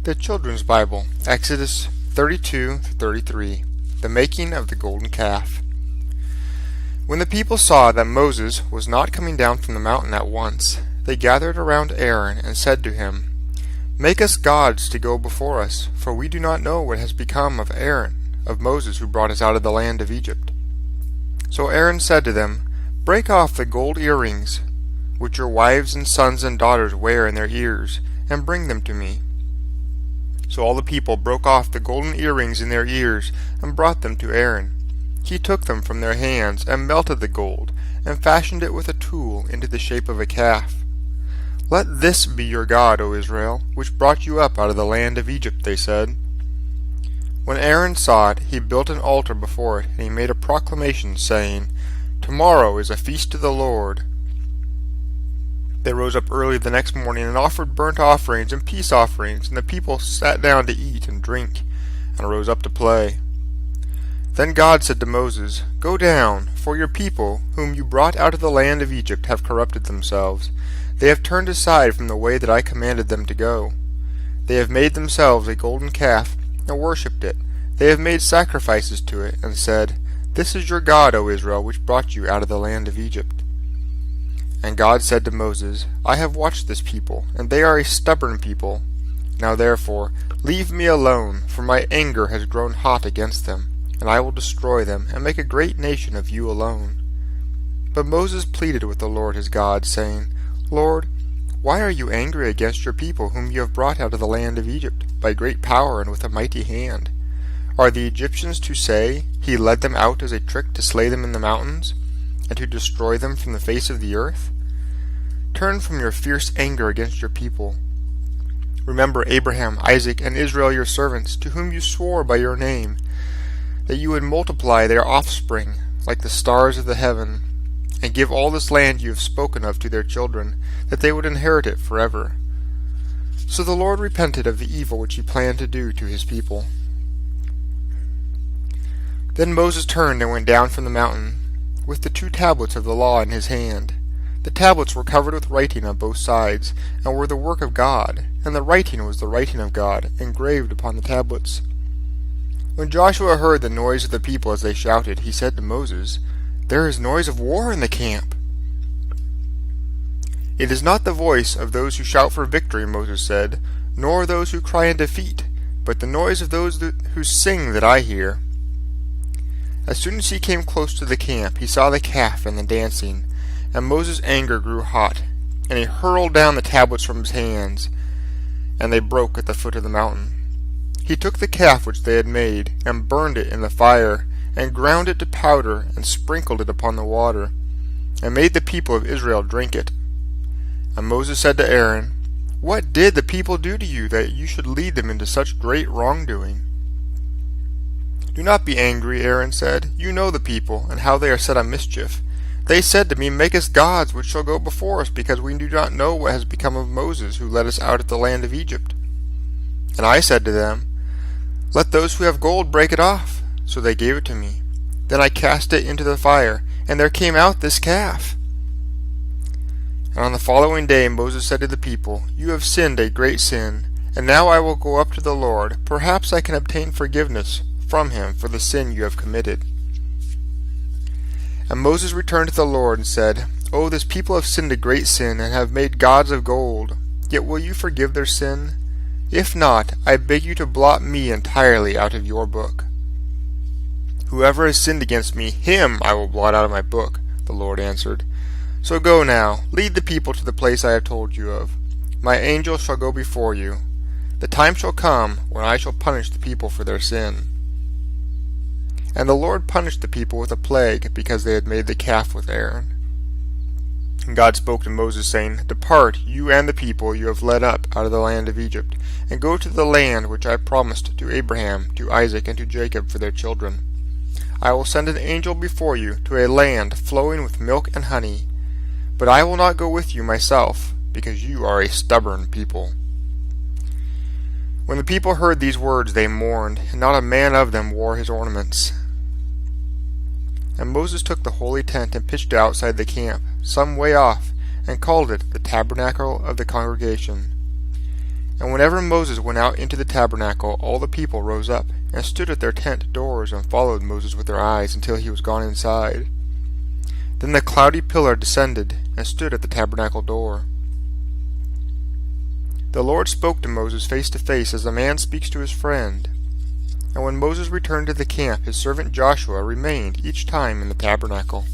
The Children's Bible, Exodus 32-33, The Making of the Golden Calf. When the people saw that Moses was not coming down from the mountain at once, they gathered around Aaron and said to him, "Make us gods to go before us, for we do not know what has become of Aaron, of Moses who brought us out of the land of Egypt." So Aaron said to them, "Break off the gold earrings, which your wives and sons and daughters wear in their ears, and bring them to me." So all the people broke off the golden earrings in their ears and brought them to Aaron. He took them from their hands and melted the gold and fashioned it with a tool into the shape of a calf. "Let this be your God, O Israel, which brought you up out of the land of Egypt," they said. When Aaron saw it, he built an altar before it, and he made a proclamation, saying, "Tomorrow is a feast to the Lord." They rose up early the next morning and offered burnt offerings and peace offerings, and the people sat down to eat and drink, and rose up to play. Then God said to Moses, "Go down, for your people, whom you brought out of the land of Egypt, have corrupted themselves. They have turned aside from the way that I commanded them to go. They have made themselves a golden calf, and worshipped it. They have made sacrifices to it, and said, 'This is your God, O Israel, which brought you out of the land of Egypt.'" And God said to Moses, "I have watched this people, and they are a stubborn people. Now therefore, leave me alone, for my anger has grown hot against them, and I will destroy them, and make a great nation of you alone." But Moses pleaded with the Lord his God, saying, "Lord, why are you angry against your people whom you have brought out of the land of Egypt, by great power and with a mighty hand? Are the Egyptians to say, 'He led them out as a trick to slay them in the mountains, and to destroy them from the face of the earth'? Turn from your fierce anger against your people. Remember Abraham, Isaac, and Israel your servants, to whom you swore by your name, that you would multiply their offspring like the stars of the heaven, and give all this land you have spoken of to their children, that they would inherit it forever." So the Lord repented of the evil which he planned to do to his people. Then Moses turned and went down from the mountain, with the 2 tablets of the law in his hand. The tablets were covered with writing on both sides, and were the work of God, and the writing was the writing of God, engraved upon the tablets. When Joshua heard the noise of the people as they shouted, he said to Moses, "There is noise of war in the camp." "It is not the voice of those who shout for victory," Moses said, "nor those who cry in defeat, but the noise of those who sing that I hear." As soon as he came close to the camp, he saw the calf and the dancing, and Moses' anger grew hot, and he hurled down the tablets from his hands, and they broke at the foot of the mountain. He took the calf which they had made, and burned it in the fire, and ground it to powder, and sprinkled it upon the water, and made the people of Israel drink it. And Moses said to Aaron, "What did the people do to you, that you should lead them into such great wrongdoing?" "Do not be angry," Aaron said. "You know the people, and how they are set on mischief. They said to me, 'Make us gods which shall go before us, because we do not know what has become of Moses, who led us out of the land of Egypt.' And I said to them, 'Let those who have gold break it off.' So they gave it to me. Then I cast it into the fire, and there came out this calf." And on the following day Moses said to the people, "You have sinned a great sin, and now I will go up to the Lord. Perhaps I can obtain forgiveness from him for the sin you have committed." And Moses returned to the Lord and said, "Oh, this people have sinned a great sin, and have made gods of gold. Yet will you forgive their sin? If not, I beg you to blot me entirely out of your book." "Whoever has sinned against me, him I will blot out of my book," the Lord answered. "So go now, lead the people to the place I have told you of. My angel shall go before you. The time shall come when I shall punish the people for their sin." And the Lord punished the people with a plague, because they had made the calf with Aaron. And God spoke to Moses, saying, "Depart, you and the people you have led up out of the land of Egypt, and go to the land which I promised to Abraham, to Isaac, and to Jacob for their children. I will send an angel before you to a land flowing with milk and honey, but I will not go with you myself, because you are a stubborn people." When the people heard these words, they mourned, and not a man of them wore his ornaments. And Moses took the holy tent and pitched it outside the camp, some way off, and called it the tabernacle of the congregation. And whenever Moses went out into the tabernacle, all the people rose up, and stood at their tent doors, and followed Moses with their eyes until he was gone inside. Then the cloudy pillar descended, and stood at the tabernacle door. The Lord spoke to Moses face to face, as a man speaks to his friend. And when Moses returned to the camp, his servant Joshua remained each time in the tabernacle.